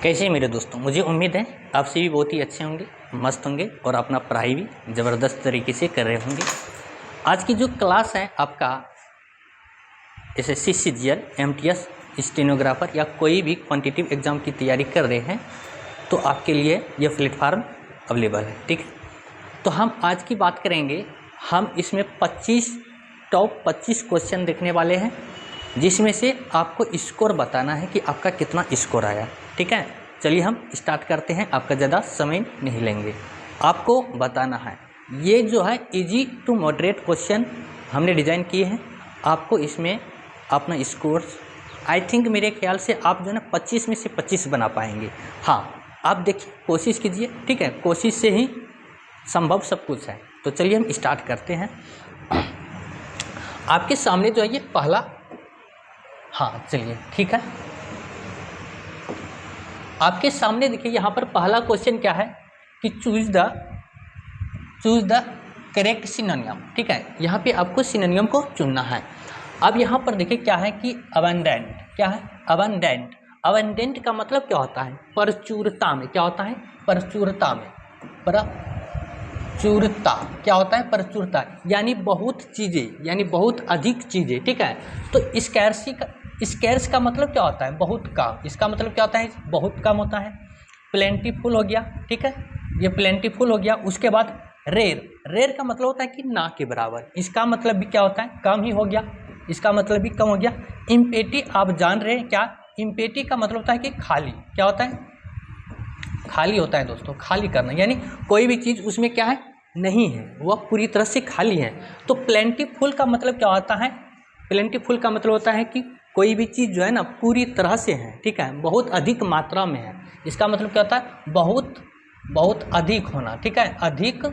कैसे हैं मेरे दोस्तों। मुझे उम्मीद है आप सभी बहुत ही अच्छे होंगे, मस्त होंगे और अपना पढ़ाई भी ज़बरदस्त तरीके से कर रहे होंगे। आज की जो क्लास है आपका एसएससी सीजीएल, एमटीएस, स्टेनोग्राफर या कोई भी क्वांटिटेटिव एग्ज़ाम की तैयारी कर रहे हैं तो आपके लिए यह प्लेटफार्म अवेलेबल है। ठीक है, तो हम आज की बात करेंगे। हम इसमें 25 टॉप 25 क्वेश्चन देखने वाले हैं, जिसमें से आपको स्कोर बताना है कि आपका कितना स्कोर आया। ठीक है, चलिए हम स्टार्ट करते हैं। आपका ज़्यादा समय नहीं लेंगे। आपको बताना है ये जो है इजी टू मॉडरेट क्वेश्चन हमने डिज़ाइन किए हैं। आपको इसमें अपना स्कोर आई थिंक मेरे ख्याल से आप जो है ना 25 में से 25 बना पाएंगे। हाँ, आप देखिए, कोशिश कीजिए। ठीक है, कोशिश से ही संभव सब कुछ है। तो चलिए हम स्टार्ट करते हैं। आपके सामने जो है ये पहला, हाँ चलिए ठीक है, आपके सामने देखिए यहाँ पर पहला क्वेश्चन क्या है कि चूज द करेक्ट सिनोनियम। ठीक है, यहाँ पे आपको सिनोनियम को चुनना है। अब यहाँ पर देखिए क्या है कि अबंडेंट, क्या है अबंडेंट। अबंडेंट का मतलब क्या होता है? प्रचुरता में। क्या होता है? प्रचुरता में। प्रचुरता क्या होता है? प्रचुरता यानी बहुत चीज़ें, यानी बहुत अधिक चीज़ें। ठीक है, तो स्कैर्स का मतलब क्या होता है? बहुत कम। इसका मतलब क्या होता है? बहुत कम होता है। प्लेंटीफुल हो गया। ठीक है, ये प्लेंटीफुल हो गया। उसके बाद रेयर का मतलब होता है कि ना के बराबर। इसका मतलब भी क्या होता है? कम ही हो गया। इसका मतलब भी कम हो गया। इम्पेटी आप जान रहे हैं क्या? इम्पेटी का मतलब होता है कि खाली। क्या होता है? खाली होता है दोस्तों, खाली करना, यानी कोई भी चीज़ उसमें क्या है? नहीं है, वह पूरी तरह से खाली है। तो प्लेंटीफुल का मतलब क्या होता है? प्लेंटीफुल का मतलब होता है कि कोई भी चीज़ जो है ना पूरी तरह से है। ठीक है, बहुत अधिक मात्रा में है। इसका मतलब क्या होता है? बहुत अधिक होना। ठीक है, अधिक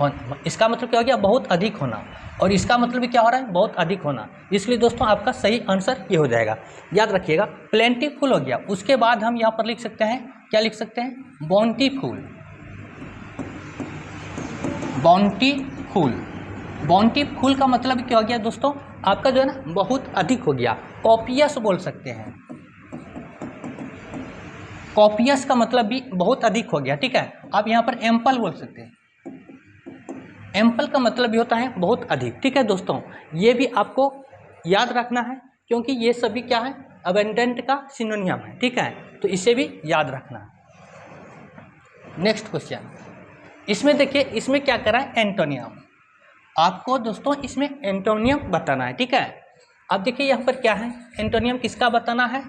होना, इसका मतलब क्या हो गया? बहुत अधिक होना। और इसका मतलब भी क्या हो रहा है? बहुत अधिक होना। इसलिए दोस्तों आपका सही आंसर ये हो जाएगा। याद रखिएगा, प्लेंटीफुल हो गया। उसके बाद हम यहाँ पर लिख सकते हैं, क्या लिख सकते हैं? बाउंटीफुल। बाउंटीफुल, बाउंटीफुल का मतलब क्या हो गया दोस्तों? आपका जो है ना बहुत अधिक हो गया। कॉपियस बोल सकते हैं। कॉपियस का मतलब भी बहुत अधिक हो गया। ठीक है, आप यहाँ पर एम्पल बोल सकते हैं। एम्पल का मतलब भी होता है बहुत अधिक। ठीक है दोस्तों, ये भी आपको याद रखना है, क्योंकि ये सभी क्या है? अबंडेंट का सिनोनियम है। ठीक है, तो इसे भी याद रखना है। नेक्स्ट क्वेश्चन, इसमें देखिए, इसमें क्या करा है? एंटोनियम। आपको दोस्तों इसमें एंटोनियम बताना है। ठीक है, अब देखिए यहाँ पर क्या है? एंटोनियम किसका बताना है?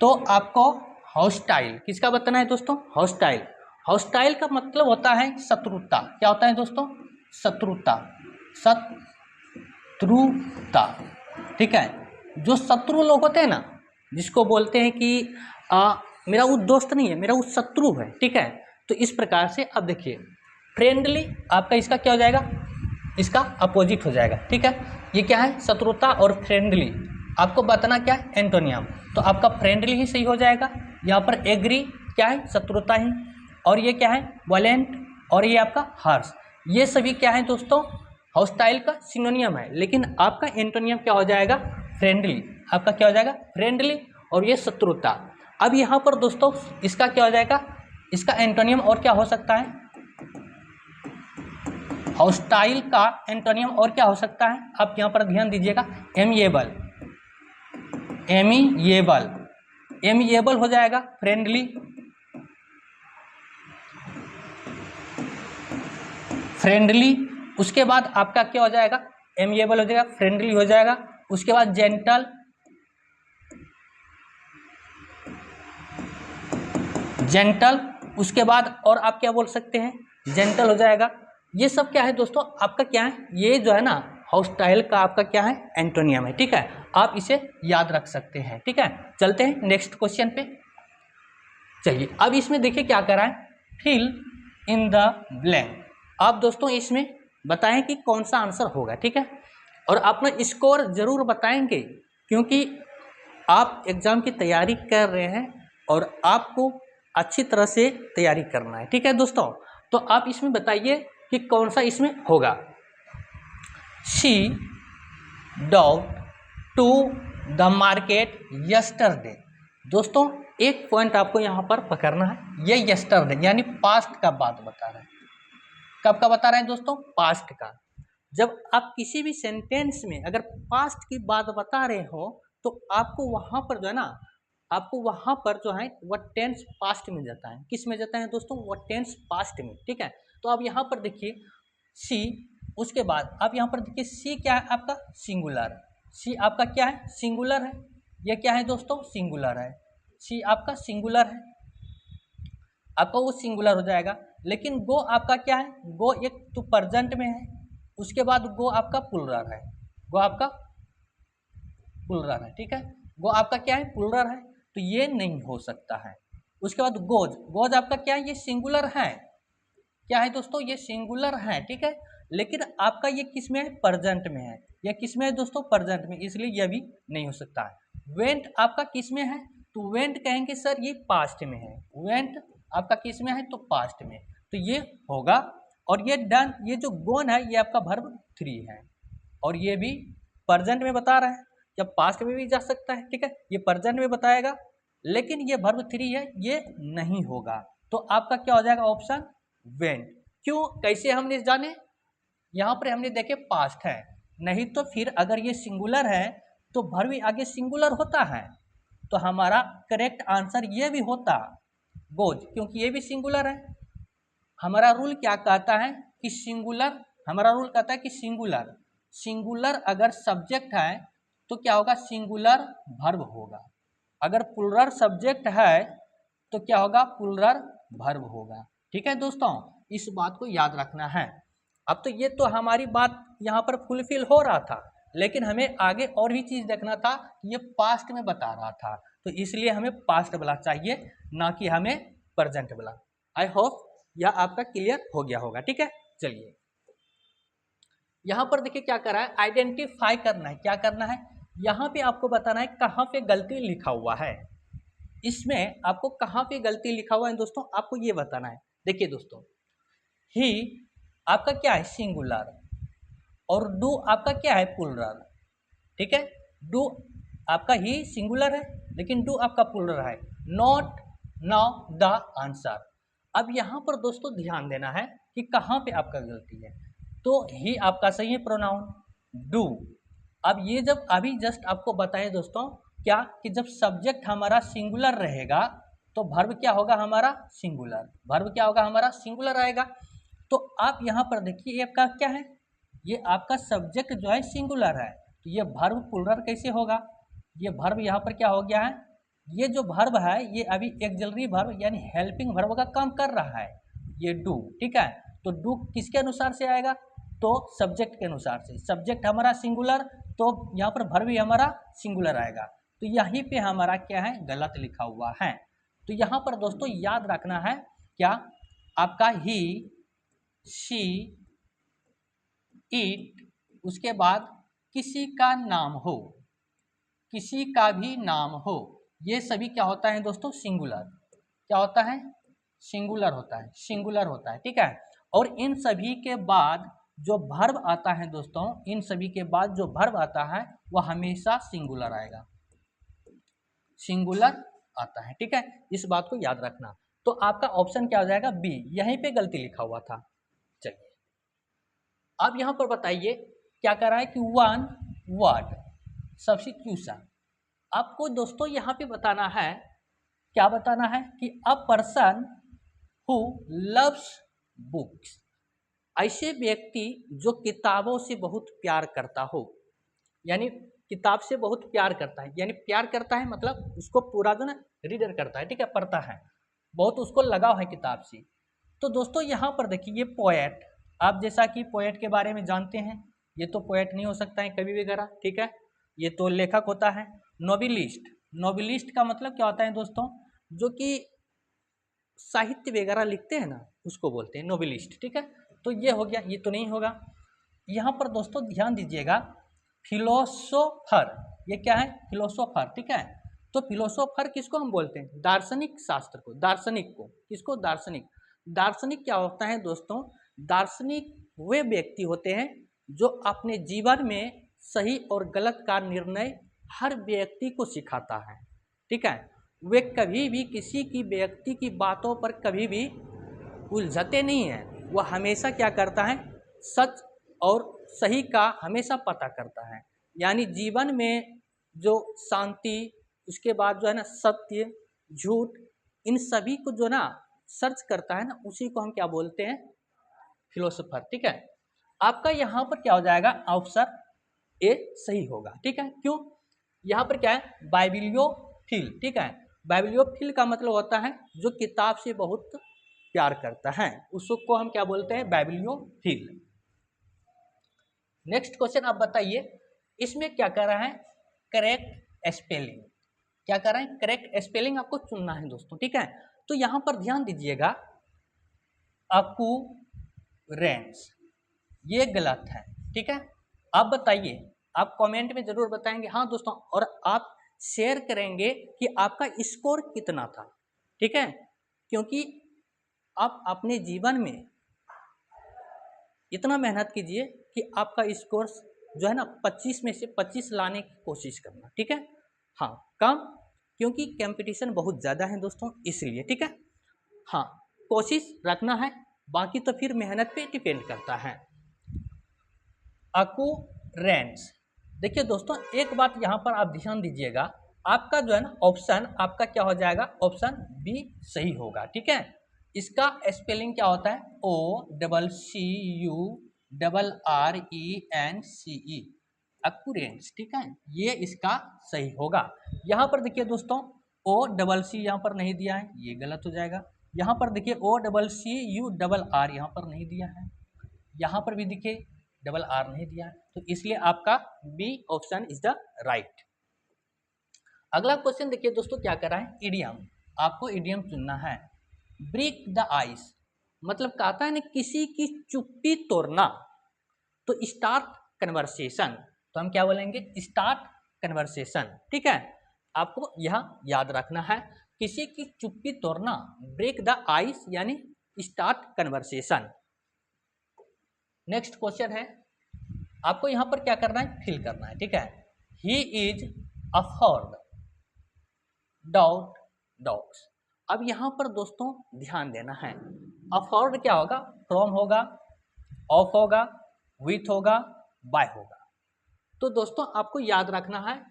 तो आपको हॉस्टाइल किसका बताना है दोस्तों? हॉस्टाइल। हॉस्टाइल का मतलब होता है शत्रुता। क्या होता है दोस्तों? शत्रुता। शत्रुता। ठीक है, जो शत्रु लोग होते हैं ना, जिसको बोलते हैं कि मेरा वो दोस्त नहीं है, मेरा वो शत्रु है। ठीक है, तो इस प्रकार से अब देखिए, फ्रेंडली आपका इसका क्या हो जाएगा? इसका अपोजिट हो जाएगा। ठीक है, ये क्या है? शत्रुता और फ्रेंडली। आपको बताना क्या है? एंटोनियम। तो आपका फ्रेंडली ही सही हो जाएगा। यहाँ पर एग्री क्या है? शत्रुता ही। और ये क्या है? वायलेंट। और ये आपका हार्श। ये सभी क्या है दोस्तों? हॉस्टाइल का सिनोनियम है। लेकिन आपका एंटोनियम क्या हो जाएगा? फ्रेंडली। आपका क्या हो जाएगा? फ्रेंडली। और ये शत्रुता। अब यहाँ पर दोस्तों इसका क्या हो जाएगा? इसका एंटोनियम और क्या हो सकता है? हॉस्टाइल का एंटोनियम और क्या हो सकता है? आप यहाँ पर ध्यान दीजिएगा, एमिएबल। एमिएबल, एमिएबल हो जाएगा। Friendly, friendly. उसके बाद आपका क्या हो जाएगा? एमिएबल हो जाएगा, फ्रेंडली हो जाएगा। उसके बाद जेंटल, जेंटल। उसके बाद और आप क्या बोल सकते हैं? जेंटल हो जाएगा। ये सब क्या है दोस्तों? आपका क्या है? ये जो है ना हॉस्टाइल का आपका क्या है? एंटोनियम है। ठीक है, आप इसे याद रख सकते हैं। ठीक है, चलते हैं नेक्स्ट क्वेश्चन पे। चलिए, अब इसमें देखिए क्या करा है? Fill in the blank. आप दोस्तों इसमें बताएं कि कौन सा आंसर होगा। ठीक है, और अपना स्कोर जरूर बताएंगे, क्योंकि आप एग्जाम की तैयारी कर रहे हैं और आपको अच्छी तरह से तैयारी करना है। ठीक है दोस्तों, तो आप इसमें बताइए कि कौन सा इसमें होगा। She dog to the market yesterday. दोस्तों एक पॉइंट आपको यहाँ पर पकड़ना है, ये यस्टरडे यानी पास्ट का बात बता रहा है। कब का बता रहे हैं दोस्तों? पास्ट का। जब आप किसी भी सेंटेंस में अगर पास्ट की बात बता रहे हो तो आपको वहाँ पर जो है ना, आपको वहाँ पर जो है वह टेंस पास्ट में जाता है। किस में जाता है दोस्तों? वह टेंस पास्ट में, ठीक है। तो आप यहाँ पर देखिए सी, उसके बाद आप यहाँ पर देखिए सी क्या है आपका? सिंगुलर। सी आपका क्या है? सिंगुलर है। यह क्या है दोस्तों? सिंगुलर है। सी आपका सिंगुलर है, आपका वो सिंगुलर हो जाएगा। लेकिन गो आपका क्या है? गो एक तो प्रेजेंट में है, उसके बाद गो आपका प्लुरल है। गो आपका प्लुरल है, ठीक है। गो आपका क्या है? प्लुरल है, तो ये नहीं हो सकता है। उसके बाद गोज, गोज आपका क्या है? ये सिंगुलर है। क्या है दोस्तों? ये सिंगुलर है, ठीक है। लेकिन आपका ये किस में है? प्रेजेंट में है। यह किस में है दोस्तों? प्रेजेंट में, इसलिए यह भी नहीं हो सकता है। वेंट आपका किस में है? तो वेंट कहेंगे सर ये पास्ट में है। वेंट आपका किस में है? तो पास्ट में, तो ये होगा। और ये डन, ये जो गोन है ये आपका वर्ब 3 है, और ये भी प्रेजेंट में बता रहा है। जब पास्ट में भी जा सकता है, ठीक है, ये प्रेजेंट में बताएगा, लेकिन ये वर्ब 3 है, ये नहीं होगा। तो आपका क्या हो जाएगा? Option went. क्यों, कैसे हमने जाने? यहाँ पर हमने देखे पास्ट है, नहीं तो फिर अगर ये सिंगुलर है तो वर्ब आगे सिंगुलर होता है, तो हमारा करेक्ट आंसर ये भी होता गोज, क्योंकि ये भी सिंगुलर है। हमारा रूल क्या कहता है कि सिंगुलर, हमारा रूल कहता है कि सिंगुलर, सिंगुलर अगर सब्जेक्ट है तो क्या होगा? सिंगुलर वर्ब होगा। अगर प्लुरल सब्जेक्ट है तो क्या होगा? प्लुरल वर्ब होगा, ठीक है दोस्तों, इस बात को याद रखना है। अब तो ये तो हमारी बात यहाँ पर फुलफिल हो रहा था, लेकिन हमें आगे और भी चीज़ देखना था। ये पास्ट में बता रहा था, तो इसलिए हमें पास्ट वाला चाहिए, ना कि हमें प्रेजेंट वाला। आई होप यह आपका क्लियर हो गया होगा, ठीक है। चलिए यहाँ पर देखिए क्या कर रहा है, आइडेंटिफाई करना है। क्या करना है? यहाँ पे आपको बताना है कहाँ पे गलती लिखा हुआ है। इसमें आपको कहाँ पे गलती लिखा हुआ है दोस्तों, आपको ये बताना है। देखिए दोस्तों, ही आपका क्या है? सिंगुलर, और डू आपका क्या है? प्लुरल, ठीक है। डू आपका ही सिंगुलर है, लेकिन डू आपका प्लुरल है। Not now the answer. अब यहाँ पर दोस्तों ध्यान देना है कि कहाँ पे आपका गलती है। तो ही आपका सही है प्रोनाउन, डू। अब ये जब अभी जस्ट आपको बताए दोस्तों क्या, कि जब सब्जेक्ट हमारा सिंगुलर रहेगा तो वर्ब क्या होगा? हमारा सिंगुलर। वर्ब क्या होगा? हमारा सिंगुलर आएगा। तो आप यहाँ पर देखिए, ये आपका क्या है? ये आपका सब्जेक्ट जो है सिंगुलर है, तो ये वर्ब प्लुरल कैसे होगा? ये वर्ब यहाँ पर क्या हो गया है? ये जो वर्ब है ये अभी एक्सिलरी वर्ब यानी हेल्पिंग वर्ब का काम कर रहा है, ये डू, ठीक है। तो डू किसके अनुसार से आएगा? तो सब्जेक्ट के अनुसार से। सब्जेक्ट हमारा सिंगुलर, तो यहाँ पर वर्ब भी हमारा सिंगुलर आएगा। तो यहीं पे हमारा क्या है? गलत लिखा हुआ है। तो यहाँ पर दोस्तों याद रखना है क्या? आपका ही, शी, इट, उसके बाद किसी का नाम हो, किसी का भी नाम हो, ये सभी क्या होता है दोस्तों? सिंगुलर। क्या होता है? सिंगुलर होता है, सिंगुलर होता है, ठीक है। और इन सभी के बाद जो वर्ब आता है दोस्तों, इन सभी के बाद जो वर्ब आता है वह हमेशा सिंगुलर आएगा, सिंगुलर आता है, ठीक है। इस बात को याद रखना। तो आपका ऑप्शन क्या हो जाएगा? बी, यहीं पे गलती लिखा हुआ था। चलिए अब यहाँ पर बताइए क्या कर रहा है कि वन वर्ड सब्स्टिट्यूशन। आपको दोस्तों यहाँ पे बताना है, क्या बताना है कि अ पर्सन हु लव्स बुक्स, ऐसे व्यक्ति जो किताबों से बहुत प्यार करता हो, यानी किताब से बहुत प्यार करता है, यानी प्यार करता है मतलब उसको पूरा जो ना रीडर करता है, ठीक है, पढ़ता है, बहुत उसको लगाव है किताब से। तो दोस्तों यहाँ पर देखिए ये पोएट, आप जैसा कि पोएट के बारे में जानते हैं, ये तो पोएट नहीं हो सकता है कवि वगैरह, ठीक है, ये तो लेखक होता है। नोवेलिस्ट, नोवेलिस्ट का मतलब क्या होता है दोस्तों? जो कि साहित्य वगैरह लिखते हैं ना, उसको बोलते हैं नोवेलिस्ट, ठीक है। तो ये हो गया, ये तो नहीं होगा। यहाँ पर दोस्तों ध्यान दीजिएगा, फिलोसोफर, ये क्या है? फिलोसोफर, ठीक है। तो फिलोसोफर किसको हम बोलते हैं? दार्शनिक शास्त्र को, दार्शनिक को। किसको? दार्शनिक। दार्शनिक क्या होता है दोस्तों? दार्शनिक वे व्यक्ति होते हैं जो अपने जीवन में सही और गलत का निर्णय हर व्यक्ति को सिखाता है, ठीक है। वे कभी भी किसी की व्यक्ति की बातों पर कभी भी उलझते नहीं हैं। वह हमेशा क्या करता है, सच और सही का हमेशा पता करता है। यानी जीवन में जो शांति, उसके बाद जो है ना सत्य, झूठ, इन सभी को जो ना सर्च करता है ना, उसी को हम क्या बोलते हैं, फिलोसोफर। ठीक है, आपका यहाँ पर क्या हो जाएगा, ऑप्शन ए सही होगा। ठीक है, क्यों, यहाँ पर क्या है, बाइबिलियोफिल। ठीक है, बाइबिलियोफिल का मतलब होता है जो किताब से बहुत प्यार करता है, उसको हम क्या बोलते हैं, बाइबिलियोफिल। नेक्स्ट क्वेश्चन आप बताइए, इसमें क्या कर रहा है, करेक्ट स्पेलिंग। क्या कर रहा है, करेक्ट स्पेलिंग आपको चुनना है दोस्तों। ठीक है, तो यहाँ पर ध्यान दीजिएगा, अकुरेंस ये गलत है। ठीक है, आप बताइए, आप कमेंट में जरूर बताएंगे हाँ दोस्तों, और आप शेयर करेंगे कि आपका स्कोर कितना था। ठीक है, क्योंकि आप अपने जीवन में इतना मेहनत कीजिए कि आपका स्कोर जो है ना 25 में से 25 लाने की कोशिश करना। ठीक है, हाँ कम, क्योंकि कंपटीशन बहुत ज़्यादा है दोस्तों, इसलिए। ठीक है, हाँ कोशिश रखना है, बाकी तो फिर मेहनत पे डिपेंड करता है। अकुरेंस, देखिए दोस्तों एक बात यहाँ पर आप ध्यान दीजिएगा, आपका जो है ना ऑप्शन आपका क्या हो जाएगा, ऑप्शन बी सही होगा। ठीक है, इसका स्पेलिंग क्या होता है, OCCURRENCE, अकुरेंस। ठीक है, ये इसका सही होगा। यहाँ पर देखिए दोस्तों, OCC यहाँ पर नहीं दिया है, ये गलत हो जाएगा। यहाँ पर देखिए OCCURR यहाँ पर नहीं दिया है, यहाँ पर भी देखिए RR नहीं दिया है, तो इसलिए आपका B option is the right. अगला क्वेश्चन देखिए दोस्तों, क्या कर रहा है, इडियम। आपको इडियम चुनना है। ब्रेक द आइस मतलब कहता है ना किसी की चुप्पी तोड़ना, तो स्टार्ट कन्वर्सेशन, तो हम क्या बोलेंगे, स्टार्ट कन्वर्सेशन। ठीक है, आपको यह याद रखना है, किसी की चुप्पी तोड़ना, ब्रेक द आइस यानी स्टार्ट कन्वर्सेशन। नेक्स्ट क्वेश्चन है, आपको यहाँ पर क्या करना है, फिल करना है। ठीक है, he is afford doubt dogs. अब यहाँ पर दोस्तों ध्यान देना है, अफोर्ड क्या होगा, फ्रॉम होगा, ऑफ होगा, विथ होगा, बाय होगा। तो दोस्तों आपको याद रखना है,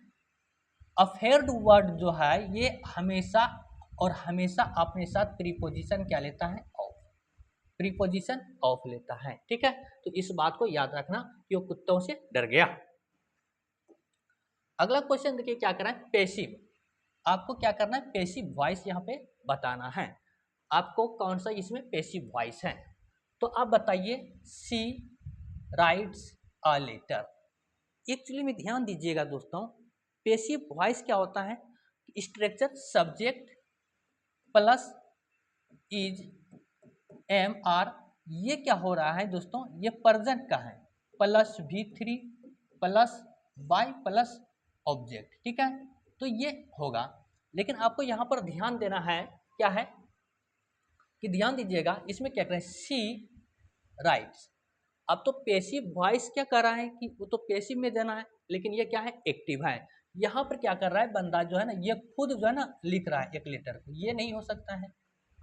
अफेयर्ड वर्ड जो है ये हमेशा और हमेशा अपने साथ प्रीपोजिशन क्या लेता है, ऑफ, प्रीपोजिशन ऑफ लेता है। ठीक है, तो इस बात को याद रखना कि वो कुत्तों से डर गया। अगला क्वेश्चन देखिए, क्या करना है, पैसिव। आपको क्या करना है, पैसिव वॉइस यहाँ पे बताना है, आपको कौन सा इसमें पैसिव वॉइस है। तो आप बताइए, she writes a letter. Actually में ध्यान दीजिएगा दोस्तों, पैसिव वॉइस क्या होता है, structure subject plus is am are, ये क्या हो रहा है दोस्तों, ये प्रेजेंट का है, plus V3 plus by plus object. ठीक है, तो ये होगा। लेकिन आपको यहाँ पर ध्यान देना है, क्या है कि ध्यान दीजिएगा, इसमें क्या करें, सी राइट्स। अब तो पैसिव वॉइस क्या कर रहा है कि वो तो पैसिव में देना है, लेकिन ये क्या है, एक्टिव है। यहाँ पर क्या कर रहा है बंदा जो है ना, ये खुद जो है ना लिख रहा है एक लेटर को, ये नहीं हो सकता है।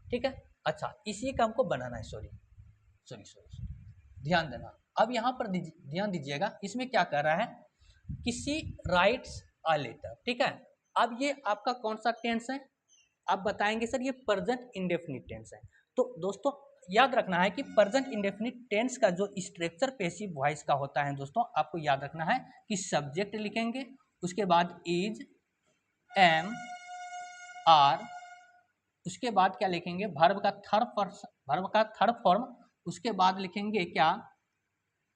ठीक है, अच्छा इसी का हमको बनाना है, सॉरी सॉरी सॉरी सॉरी, ध्यान देना। अब यहाँ पर ध्यान दीजिएगा, इसमें क्या कर रहा है, किसी राइट्स अ लेटर। ठीक है, अब ये आपका कौन सा टेंस है, आप बताएंगे सर ये प्रेजेंट इंडेफिनिट टेंस है। तो दोस्तों याद रखना है कि प्रेजेंट इंडेफिनिट टेंस का जो स्ट्रक्चर पैसिव वॉइस का होता है दोस्तों, आपको याद रखना है कि सब्जेक्ट लिखेंगे, उसके बाद इज, एम, आर, उसके बाद क्या लिखेंगे, वर्ब का थर्ड फॉर्म, उसके बाद लिखेंगे क्या,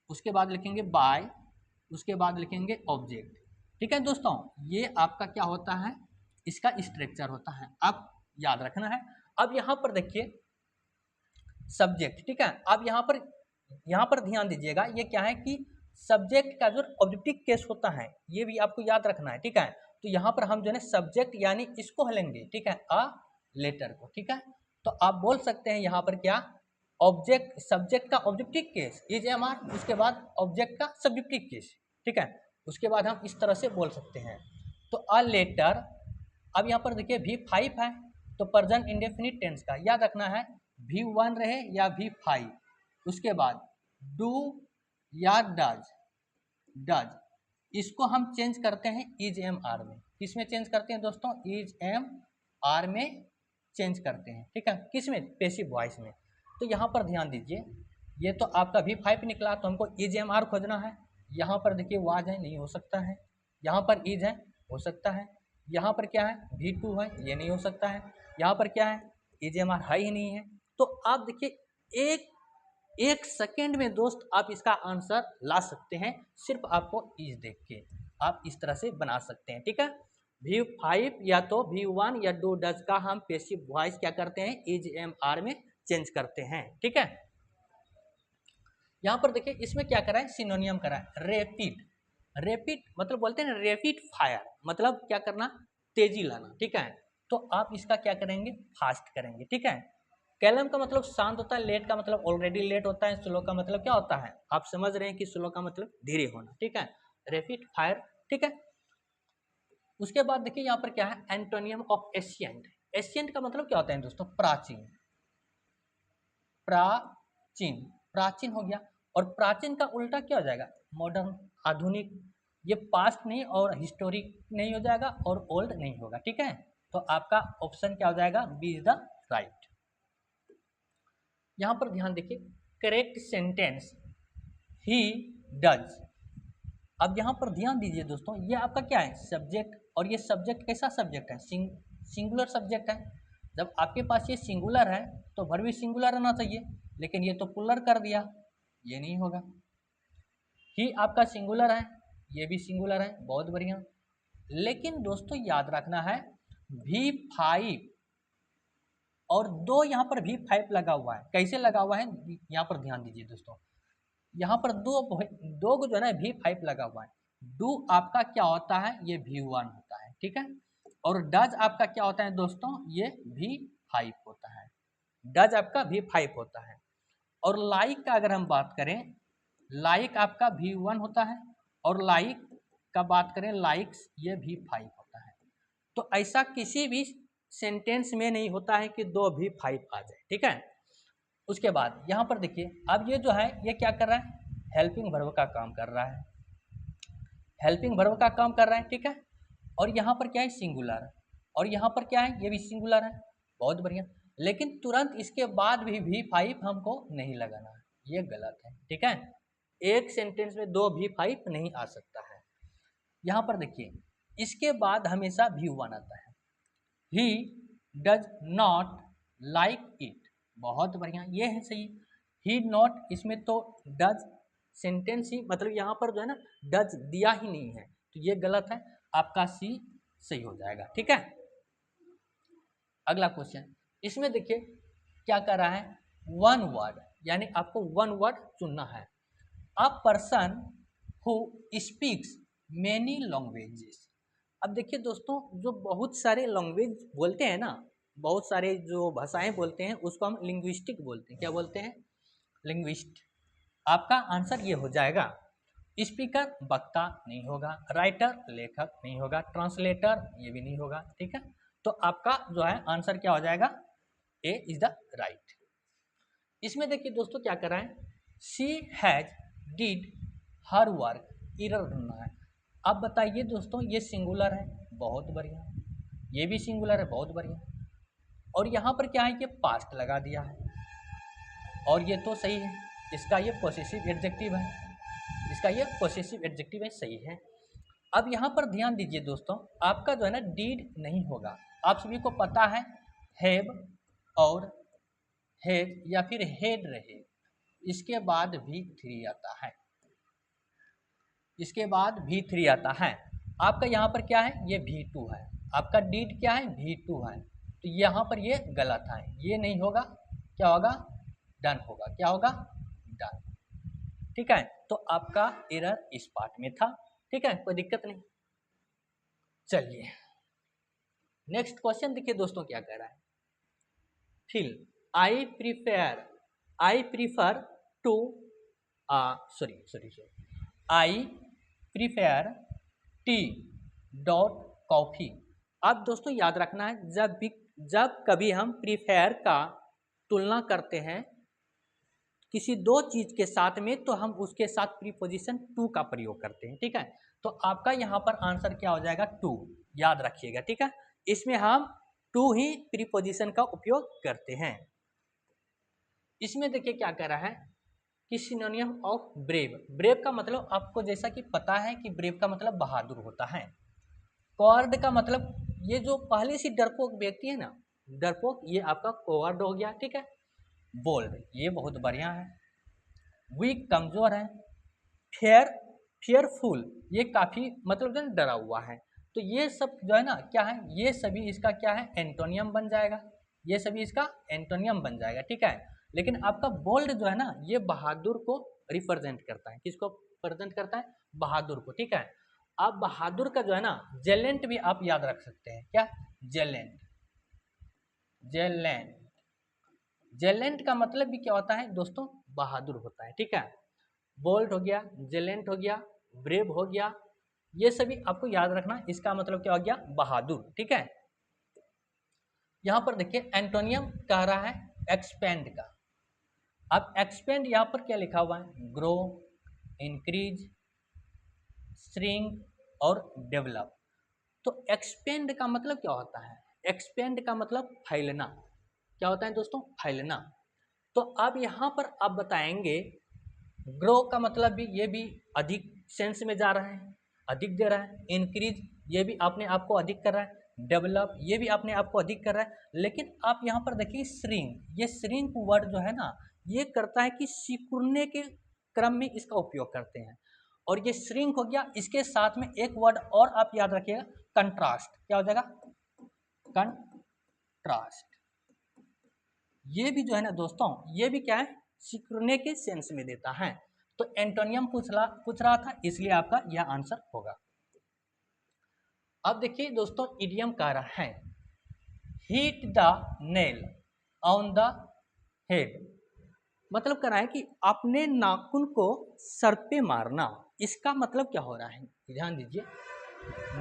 उसके बाद लिखेंगे बाय, उसके बाद लिखेंगे ऑब्जेक्ट। ठीक है दोस्तों, ये आपका क्या होता है, इसका स्ट्रक्चर होता है, आप याद रखना है। अब यहाँ पर देखिए सब्जेक्ट। ठीक है, अब यहाँ पर ध्यान दीजिएगा, ये क्या है कि सब्जेक्ट का जो ऑब्जेक्टिव केस होता है, ये भी आपको याद रखना है। ठीक है, तो यहाँ पर हम जो है सब्जेक्ट यानी इसको लेंगे, ठीक है, अ लेटर को। ठीक है, तो आप बोल सकते हैं यहाँ पर क्या, ऑब्जेक्ट, सब्जेक्ट का objective case is am are, उसके बाद ऑब्जेक्ट का सब्जेक्टिव केस। ठीक है, उसके बाद हम इस तरह से बोल सकते हैं। तो अ लेटर अब यहाँ पर देखिए V5 है तो प्रेजेंट इंडेफिनिट टेंस का याद रखना है V1 रहे या V5। उसके बाद डू या डज इसको हम चेंज करते हैं इज एम आर में। किस में चेंज करते हैं दोस्तों? इज एम आर में चेंज करते हैं, ठीक है। किस में? पैसिव वॉइस में। तो यहाँ पर ध्यान दीजिए, ये तो आपका V5 निकला तो हमको इज एम आर खोजना है। यहाँ पर देखिए वाज है, नहीं हो सकता है। यहाँ पर इज है, हो सकता है। यहाँ पर क्या है? V2 है, ये नहीं हो सकता है। यहाँ पर क्या है? इज एम आर है ही नहीं है। तो आप देखिए एक सेकेंड में दोस्त आप इसका आंसर ला सकते हैं, सिर्फ आपको इज देख के आप इस तरह से बना सकते हैं, ठीक है। V5 या तो V1 या डू डज का हम पैसिव वॉइस क्या करते हैं? इज एम आर में चेंज करते हैं, ठीक है। यहाँ पर देखिए इसमें क्या करा है? सिनोनियम करा है रेपिड मतलब बोलते हैं ना रेपिड फायर, मतलब क्या करना? तेजी लाना, ठीक है। तो आप इसका क्या करेंगे? फास्ट करेंगे, ठीक है। कैलम का मतलब शांत होता है, लेट का मतलब ऑलरेडी लेट होता है, स्लो का मतलब क्या होता है? आप समझ रहे हैं कि स्लो का मतलब धीरे होना, ठीक है। रेपिड फायर, ठीक है। उसके बाद देखिए यहाँ पर क्या है? Antonym of ancient. एशियंट का मतलब क्या होता है दोस्तों? प्राचीन। प्राचीन हो गया। और प्राचीन का उल्टा क्या हो जाएगा? मॉडर्न, आधुनिक। ये पास्ट नहीं और हिस्टोरिक नहीं हो जाएगा और ओल्ड नहीं होगा, ठीक है। तो आपका ऑप्शन क्या हो जाएगा? B is the right. यहां पर ध्यान देखिए, करेक्ट सेंटेंस ही डज। अब यहां पर ध्यान दीजिए दोस्तों, ये आपका क्या है? सब्जेक्ट। और ये सब्जेक्ट कैसा सब्जेक्ट है? सिंगुलर सब्जेक्ट है। जब आपके पास ये सिंगुलर है तो वर्ब भी सिंगुलर रहना चाहिए, लेकिन ये तो प्लुरल कर दिया, ये नहीं होगा। ही आपका सिंगुलर है, ये भी सिंगुलर है, बहुत बढ़िया। लेकिन दोस्तों याद रखना है V5 और दो यहाँ पर V5 लगा हुआ है। कैसे लगा हुआ है यहाँ पर ध्यान दीजिए दोस्तों, यहाँ पर दो को जो है ना V5 लगा हुआ है। डू आपका क्या होता है? ये V1 होता है, ठीक है। और डज आपका क्या होता है दोस्तों? ये V5 होता है। डज आपका V5 होता है। और लाइक का अगर हम बात करें, लाइक आपका V1 होता है। और लाइक का बात करें, लाइक्स ये V5 होता है। तो ऐसा किसी भी सेंटेंस में नहीं होता है कि दो V5 आ जाए, ठीक है। उसके बाद यहाँ पर देखिए, अब ये जो है ये क्या कर रहा है? हेल्पिंग वर्ब का काम कर रहा है। हेल्पिंग वर्ब का काम कर रहा है, ठीक है। और यहाँ पर क्या है? सिंगुलर। और यहाँ पर क्या है? ये भी सिंगुलर है, बहुत बढ़िया। लेकिन तुरंत इसके बाद भी V5 हमको नहीं लगाना है, ये गलत है, ठीक है। एक सेंटेंस में दो V5 नहीं आ सकता है। यहाँ पर देखिए, इसके बाद हमेशा V1 आता है। He does not like it, बहुत बढ़िया, ये है सही। ही नॉट, इसमें तो डज सेंटेंस ही मतलब यहाँ पर जो है ना डज दिया ही नहीं है, तो ये गलत है। आपका सी सही हो जाएगा, ठीक है। अगला क्वेश्चन, इसमें देखिए क्या कर रहा है? वन वर्ड, यानी आपको वन वर्ड चुनना है। A person who speaks many languages. अब देखिए दोस्तों, जो बहुत सारे लैंग्वेज बोलते हैं ना, बहुत सारे जो भाषाएं बोलते हैं उसको हम लिंग्विस्टिक बोलते हैं। क्या बोलते हैं? लिंग्विस्ट। आपका आंसर ये हो जाएगा। स्पीकर वक्ता नहीं होगा, राइटर लेखक नहीं होगा, ट्रांसलेटर ये भी नहीं होगा, ठीक है। तो आपका जो है आंसर क्या हो जाएगा? ए इज द राइट। इसमें देखिए दोस्तों क्या कर रहा है? She has did her work, error ढूंढना है। अब बताइए दोस्तों, ये सिंगुलर है, बहुत बढ़िया। ये भी सिंगुलर है, बहुत बढ़िया। और यहाँ पर क्या है? ये पास्ट लगा दिया है, और ये तो सही है। इसका ये पॉसेसिव एडजेक्टिव है, इसका ये पॉसेसिव एडजेक्टिव है, सही है। अब यहाँ पर ध्यान दीजिए दोस्तों, आपका जो है ना डीड नहीं होगा। आप सभी को पता है हैव और हैज या फिर हेड रहे, इसके बाद V3 आता है, इसके बाद V3 आता है। आपका यहाँ पर क्या है? ये V2 है। आपका डीड क्या है? V2 है। तो यहाँ पर ये गलत है, ये नहीं होगा। क्या होगा? डन होगा। क्या होगा? डन, ठीक है। तो आपका एरर इस पार्ट में था, ठीक है, कोई दिक्कत नहीं। चलिए नेक्स्ट क्वेश्चन देखिए दोस्तों क्या कह रहा है। Fill I prefer to sorry I prefer tea dot coffee. अब दोस्तों याद रखना है, जब कभी हम प्रीफेयर का तुलना करते हैं किसी दो चीज के साथ में, तो हम उसके साथ प्रीपोजिशन टू का प्रयोग करते हैं, ठीक है। तो आपका यहाँ पर आंसर क्या हो जाएगा, टू, याद रखिएगा, ठीक है। इसमें हम टू ही प्रीपोजिशन का उपयोग करते हैं। इसमें देखिए क्या कह रहा है कि सिनोनियम ऑफ ब्रेव। ब्रेव का मतलब आपको जैसा कि पता है कि ब्रेव का मतलब बहादुर होता है। कॉवर्ड का मतलब ये जो पहले से डरपोक व्यक्ति है ना, डरपोक, ये आपका कॉवर्ड हो गया, ठीक है। बोल्ड, ये बहुत बढ़िया है। वीक, कमजोर है। फेयर, फेयरफुल, ये काफी मतलब जो है डरा हुआ है। तो ये सब जो है ना क्या है, ये सभी इसका क्या है, एंटोनियम बन जाएगा। ये सभी इसका एंटोनियम बन जाएगा, ठीक है। लेकिन आपका बोल्ड जो है ना, ये बहादुर को रिप्रेजेंट करता है। किसको प्रेजेंट करता है, बहादुर को, ठीक है। आप बहादुर का जो है ना जेलेंट भी आप याद रख सकते हैं, क्या, जेलेंट, जेलेंट, जेलेंट का मतलब भी क्या होता है दोस्तों, बहादुर होता है, ठीक है। बोल्ड हो गया, जेलेंट हो गया, ब्रेव हो गया, ये सभी आपको याद रखना, इसका मतलब क्या हो गया, बहादुर, ठीक है। यहां पर देखिए एंटोनियम कह रहा है एक्सपेंड का। अब एक्सपेंड यहां पर क्या लिखा हुआ है, ग्रो, इंक्रीज, श्रिंक और डेवलप। तो एक्सपेंड का मतलब क्या होता है, एक्सपेंड का मतलब फैलना। क्या होता है दोस्तों, फैलना। तो अब यहाँ पर आप बताएंगे ग्रो का मतलब भी, ये भी अधिक सेंस में जा रहा है, अधिक दे रहा है। इंक्रीज, ये भी अपने आप को अधिक कर रहा है। डेवलप, ये भी अपने आप को अधिक कर रहा है। लेकिन आप यहाँ पर देखिए श्रिंक, ये श्रिंक वर्ड जो है ना, ये करता है कि सिकुड़ने के क्रम में इसका उपयोग करते हैं। और ये श्रिंक हो गया, इसके साथ में एक वर्ड और आप याद रखिएगा, कंट्रास्ट। क्या हो जाएगा, कंट्रास्ट। ये भी जो है ना दोस्तों, ये भी क्या है, सिकुड़ने के सेंस में देता है। तो एंटोनियम पूछ रहा था, इसलिए आपका यह आंसर होगा। अब देखिए दोस्तों इडियम कह रहा है heat the nail on the head. मतलब कह रहा है कि अपने नाखून को सर पे मारना। इसका मतलब क्या हो रहा है, ध्यान दीजिए,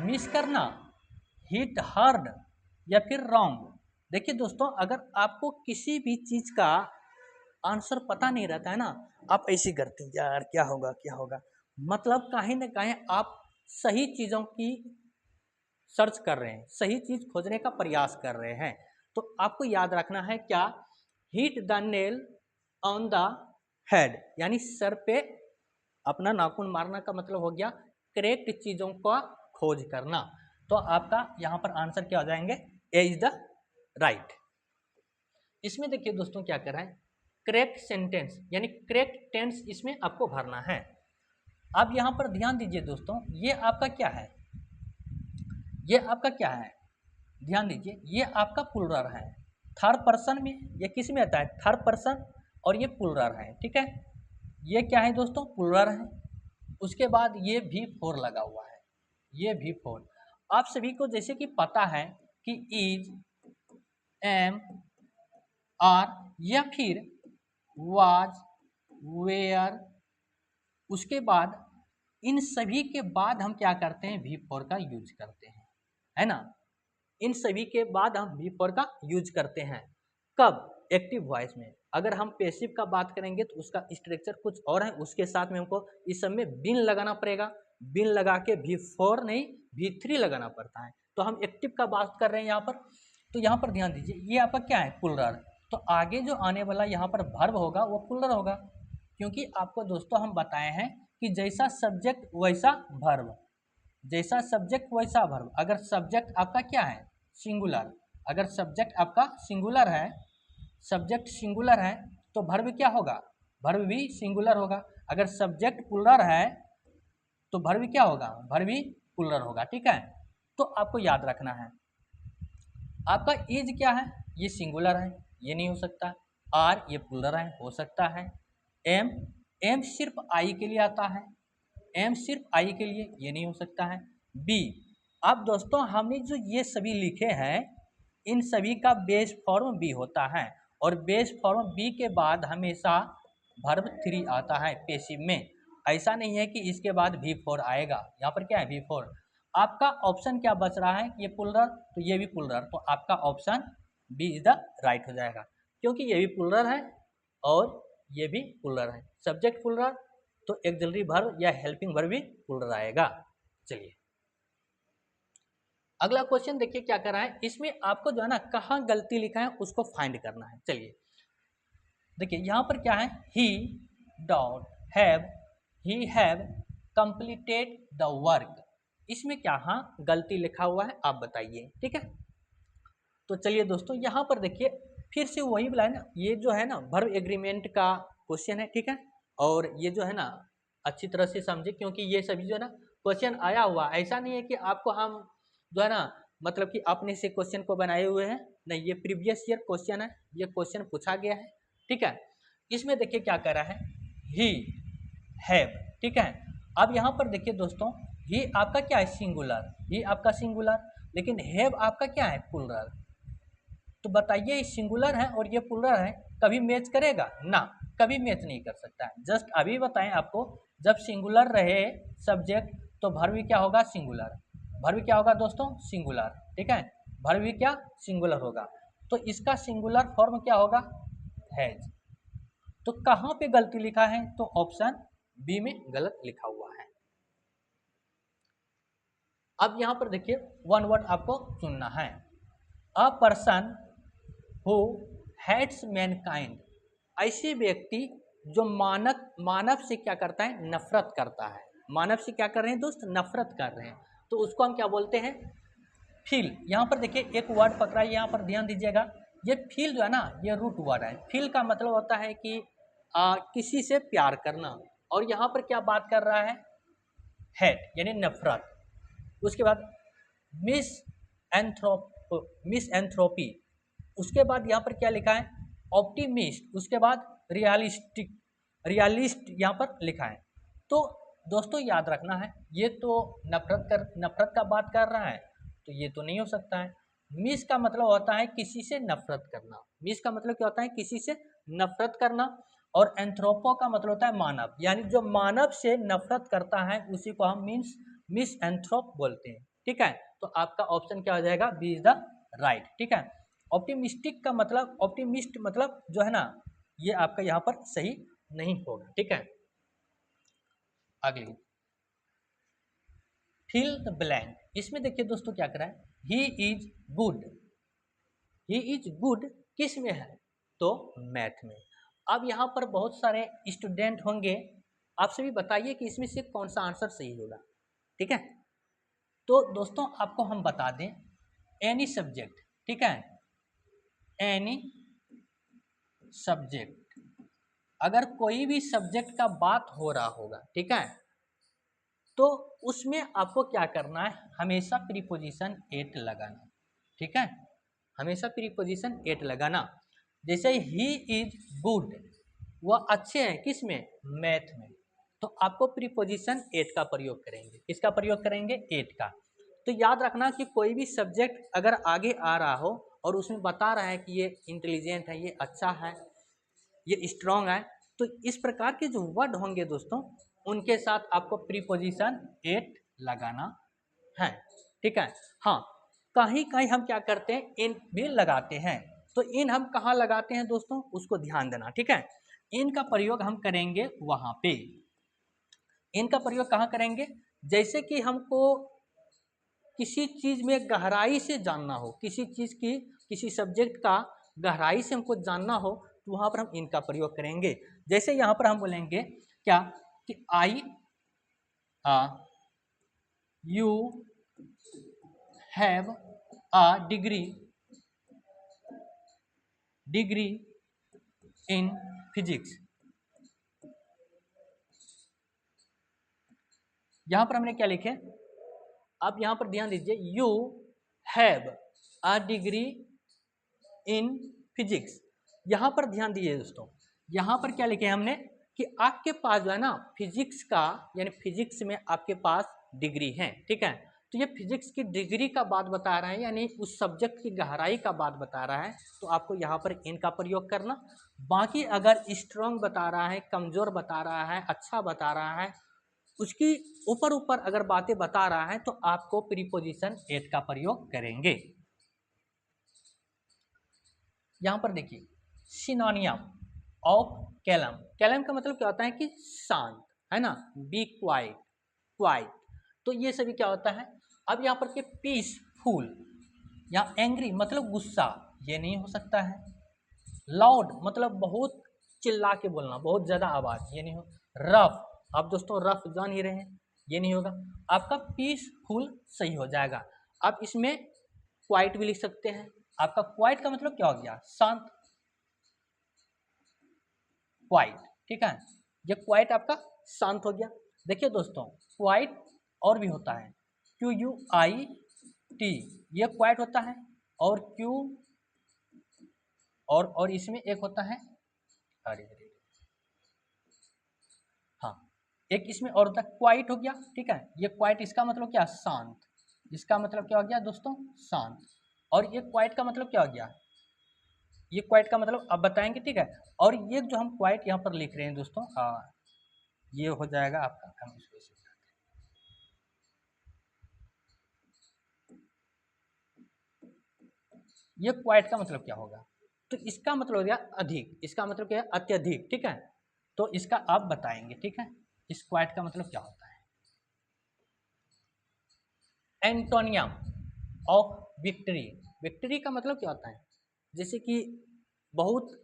मिस करना, हिट हार्ड या फिर रॉन्ग। देखिए दोस्तों, अगर आपको किसी भी चीज का आंसर पता नहीं रहता है ना, आप ऐसे करते हैं यार क्या होगा क्या होगा, मतलब कहीं ना कहीं आप सही चीजों की सर्च कर रहे हैं, सही चीज खोजने का प्रयास कर रहे हैं। तो आपको याद रखना है क्या, hit the nail on the head, यानी सर पे अपना नाखून मारना का मतलब हो गया करेक्ट चीजों का खोज करना। तो आपका यहाँ पर आंसर क्या हो जाएंगे, ए इज द राइट। इसमें देखिए दोस्तों क्या कर रहा है, करेक्ट सेंटेंस यानी करेक्ट टेंस इसमें आपको भरना है। अब यहाँ पर ध्यान दीजिए दोस्तों, ये आपका क्या है, ये आपका क्या है, ध्यान दीजिए, ये आपका प्लूरल है। थर्ड पर्सन में ये किस में आता है, थर्ड पर्सन, और ये प्लूरल है, ठीक है। ये क्या है दोस्तों, प्लूरल है। उसके बाद ये V4 लगा हुआ है, ये V4। आप सभी को जैसे कि पता है कि इज, एम, आर या फिर वाज, वेयर, उसके बाद इन सभी के बाद हम क्या करते हैं, V4 का यूज करते हैं, है ना। इन सभी के बाद हम V4 का यूज करते हैं। कब, एक्टिव वॉइस में। अगर हम पैसिव का बात करेंगे तो उसका स्ट्रक्चर कुछ और है, उसके साथ में हमको इस सब में बिन लगाना पड़ेगा। बिन लगा के V4 नहीं V3 लगाना पड़ता है। तो हम एक्टिव का बात कर रहे हैं यहाँ पर। तो यहाँ पर ध्यान दीजिए, ये आपका क्या है, प्लूरल। तो आगे जो आने वाला यहाँ पर वर्ब होगा वो प्लूरल होगा, क्योंकि आपको दोस्तों हम बताए हैं कि जैसा सब्जेक्ट वैसा वर्ब, जैसा सब्जेक्ट वैसा वर्ब। अगर सब्जेक्ट आपका क्या है, सिंगुलर, अगर सब्जेक्ट आपका सिंगुलर है, सब्जेक्ट सिंगुलर है तो वर्ब क्या होगा, वर्ब भी सिंगुलर होगा। अगर सब्जेक्ट प्लूरल है तो वर्ब क्या होगा, वर्ब भी प्लूरल होगा, ठीक है। तो आपको याद रखना है, आपका इज क्या है, ये सिंगुलर है, ये नहीं हो सकता। आर, ये प्लूरल है, हो सकता है। एम, एम सिर्फ आई के लिए आता है, एम सिर्फ आई के लिए, ये नहीं हो सकता है। बी, अब दोस्तों हमने जो ये सभी लिखे हैं इन सभी का बेस फॉर्म बी होता है, और बेस फॉर्म बी के बाद हमेशा वर्ब 3 आता है पैसिव में। ऐसा नहीं है कि इसके बाद V4 आएगा, यहाँ पर क्या है V4। आपका ऑप्शन क्या बच रहा है, ये पुलर तो ये भी पुलर, तो आपका option B is the right हो जाएगा, क्योंकि ये भी पुलर है और ये भी पुलर है। सब्जेक्ट पुलर तो एक्सिलरी वर्ब या हेल्पिंग वर्ब भी पुलर आएगा। चलिए अगला क्वेश्चन देखिए क्या कर रहा है, इसमें आपको जो है ना कहाँ गलती लिखा है उसको फाइंड करना है। चलिए देखिए यहाँ पर क्या है, ही डॉट have, he have completed the work, इसमें क्या हाँ गलती लिखा हुआ है, आप बताइए। ठीक है, तो चलिए दोस्तों यहाँ पर देखिए फिर से वही बोला है ना, ये जो है ना वर्ब एग्रीमेंट का क्वेश्चन है। ठीक है, और ये जो है ना अच्छी तरह से समझे, क्योंकि ये सभी जो है ना क्वेश्चन आया हुआ, ऐसा नहीं है कि आपको हम जो है ना मतलब कि अपने से क्वेश्चन को बनाए हुए हैं, नहीं, ये प्रीवियस ईयर क्वेश्चन है, ये क्वेश्चन पूछा गया है। ठीक है, इसमें देखिए क्या कर रहा है, ही हैव। ठीक है, अब यहाँ पर देखिए दोस्तों, ही आपका क्या है, सिंगुलर, ही आपका सिंगुलर, लेकिन हैव आपका क्या है, प्लूरल। तो बताइए ये सिंगुलर है और ये प्लूरल है, कभी मैच करेगा ना, कभी मैच नहीं कर सकता है। जस्ट अभी बताएं आपको, जब सिंगुलर रहे सब्जेक्ट तो वर्ब भी क्या होगा, सिंगुलर, वर्ब भी क्या होगा दोस्तों, सिंगुलर। ठीक है, वर्ब भी क्या, सिंगुलर होगा, तो इसका सिंगुलर फॉर्म क्या होगा, हैज। तो कहाँ पे गलती लिखा है, तो ऑप्शन बी में गलत लिखा हुआ है। अब यहां पर देखिए वन वर्ड आपको चुनना है, a person who hates mankind, ऐसे व्यक्ति जो मानव से क्या करता है, नफरत करता है। मानव से क्या कर रहे हैं दोस्त, नफरत कर रहे हैं, तो उसको हम क्या बोलते हैं, फील। यहाँ पर देखिए एक वर्ड पकड़ा है, यहाँ पर ध्यान दीजिएगा, ये फील जो है ना ये रूट वर्ड है। फील का मतलब होता है कि किसी से प्यार करना, और यहाँ पर क्या बात कर रहा है, हेट यानी नफरत। उसके बाद मिस एंथ्रोपी, उसके बाद यहाँ पर क्या लिखा है, ऑप्टिमिस्ट, उसके बाद रियलिस्ट यहाँ पर लिखा है। तो दोस्तों याद रखना है, ये तो नफरत का बात कर रहा है, तो ये तो नहीं हो सकता है। मिस का मतलब होता है किसी से नफरत करना, मिस का मतलब क्या होता है, किसी से नफरत करना, और एंथ्रोपो का मतलब होता है मानव, यानी जो मानव से नफरत करता है उसी को हम मिस एंथ्रोप बोलते हैं। ठीक है, तो आपका ऑप्शन क्या हो जाएगा, बी इज द राइट। ठीक है, ऑप्टिमिस्टिक का मतलब, ऑप्टिमिस्ट मतलब जो है ना, ये आपका यहाँ पर सही नहीं होगा। ठीक है, अगली फिल द ब्लैंक, इसमें देखिए दोस्तों क्या कर रहा है, he is good, he is good किस में है, तो मैथ में। अब यहाँ पर बहुत सारे स्टूडेंट होंगे, आप सभी बताइए कि इसमें से कौन सा आंसर सही होगा। ठीक है, तो दोस्तों आपको हम बता दें, एनी सब्जेक्ट, ठीक है, एनी सब्जेक्ट, अगर कोई भी सब्जेक्ट का बात हो रहा होगा, ठीक है, तो उसमें आपको क्या करना है, हमेशा प्रीपोजिशन एट लगाना। ठीक है, हमेशा प्रीपोजिशन एट लगाना। जैसे ही इज गुड, वह अच्छे हैं किस में, मैथ में, तो आपको प्रीपोजिशन एट का प्रयोग करेंगे, किसका प्रयोग करेंगे, एट का। तो याद रखना कि कोई भी सब्जेक्ट अगर आगे आ रहा हो और उसमें बता रहा है कि ये इंटेलिजेंट है, ये अच्छा है, ये स्ट्रांग है, तो इस प्रकार के जो वर्ड होंगे दोस्तों, उनके साथ आपको प्रीपोजिशन एट लगाना है। ठीक है, हाँ, कहीं कहीं हम क्या करते हैं, इन भी लगाते हैं, तो इन हम कहाँ लगाते हैं दोस्तों, उसको ध्यान देना। ठीक है, इनका प्रयोग हम करेंगे वहां पे, इनका प्रयोग कहाँ करेंगे, जैसे कि हमको किसी चीज में गहराई से जानना हो, किसी चीज की, किसी सब्जेक्ट का गहराई से हमको जानना हो, तो वहां पर हम इनका प्रयोग करेंगे। जैसे यहाँ पर हम बोलेंगे क्या, कि I you have a degree in physics. यहां पर हमने क्या लिखे, आप यहां पर ध्यान दीजिए, you have a degree in physics, यहां पर ध्यान दीजिए दोस्तों, यहां पर क्या लिखे हमने, कि आपके पास जो है ना फिजिक्स का, यानी फिजिक्स में आपके पास डिग्री है। ठीक है, तो ये फिजिक्स की डिग्री का बात बता रहा है, यानी उस सब्जेक्ट की गहराई का बात बता रहा है, तो आपको यहाँ पर इनका प्रयोग करना। बाकी अगर स्ट्रॉन्ग बता रहा है, कमजोर बता रहा है, अच्छा बता रहा है, उसकी ऊपर ऊपर अगर बातें बता रहा है तो आपको प्रीपोजिशन एट का प्रयोग करेंगे। यहां पर देखिए सिनोनियम ऑफ कैलम, कैलम का मतलब क्या होता है कि शांत, है ना, बी क्वाइट, क्वाइट, तो ये सभी क्या होता है। अब यहाँ पर के पीसफुल, यहाँ एंग्री मतलब गुस्सा, ये नहीं हो सकता है। लाउड मतलब बहुत चिल्ला के बोलना, बहुत ज़्यादा आवाज़, ये नहीं हो। रफ, आप दोस्तों रफ जान ही रहे हैं, ये नहीं होगा। आपका पीसफुल सही हो जाएगा। आप इसमें क्वाइट भी लिख सकते हैं। आपका क्वाइट का मतलब क्या हो गया, शांत, क्वाइट, ठीक है। ये क्वाइट आपका शांत हो गया। देखिए दोस्तों क्वाइट और भी होता है, QUIT, ये क्वाइट होता है। और क्यू और इसमें एक होता है, अरे अरे, हाँ, एक इसमें और होता है क्वाइट हो गया, ठीक है। ये क्वाइट इसका मतलब क्या, शांत, इसका मतलब क्या हो गया दोस्तों, शांत। और ये क्वाइट का मतलब क्या हो गया, ये क्वाइट का मतलब अब बताएंगे, ठीक है। और ये जो हम क्वाइट यहाँ पर लिख रहे हैं दोस्तों, ये हो जाएगा आपका, हम इसको ऐसे बनाते हैं। ये क्वाइट का मतलब क्या होगा, तो इसका मतलब हो गया अधिक, इसका मतलब क्या है, अत्यधिक, ठीक है। तो इसका आप बताएंगे, ठीक है, इस क्वाइट का मतलब क्या होता है। एंटोनियम ऑफ विक्ट्री, विक्ट्री का मतलब क्या होता है, जैसे कि बहुत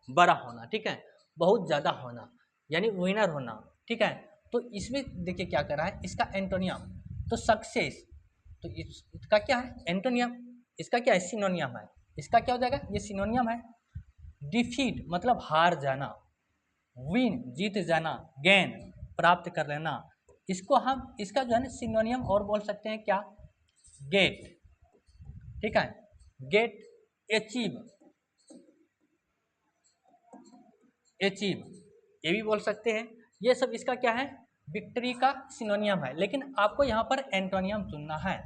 बड़ा होना, ठीक है, बहुत ज़्यादा होना, यानी विनर होना, ठीक है। तो इसमें देखिए क्या कर रहा है, इसका एंटोनियम, तो सक्सेस, तो इसका क्या है एंटोनियम, इसका क्या है सिनोनियम है, इसका क्या हो जाएगा, ये सिनोनियम है। डिफीट मतलब हार जाना, विन जीत जाना, गेन प्राप्त कर लेना, इसको हम इसका जो है ना सिनोनियम और बोल सकते हैं क्या, गेट, ठीक है, गेट, अचीव, अचीव, ये भी बोल सकते हैं। ये सब इसका क्या है, विक्ट्री का सिनोनियम है। लेकिन आपको यहाँ पर एंटोनियम चुनना है।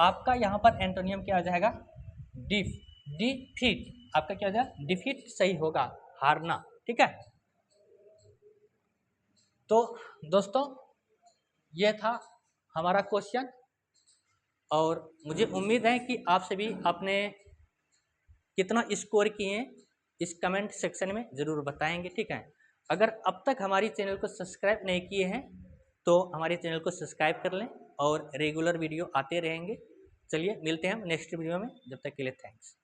आपका यहाँ पर एंटोनियम क्या आ जाएगा, डिफीट, आपका क्या हो जाएगा, डिफीट सही होगा, हारना, ठीक है। तो दोस्तों ये था हमारा क्वेश्चन, और मुझे उम्मीद है कि आप सभी अपने कितना स्कोर किए इस कमेंट सेक्शन में ज़रूर बताएंगे, ठीक है। अगर अब तक हमारी चैनल को सब्सक्राइब नहीं किए हैं तो हमारे चैनल को सब्सक्राइब कर लें, और रेगुलर वीडियो आते रहेंगे। चलिए मिलते हैं हम नेक्स्ट वीडियो में, जब तक के लिए थैंक्स।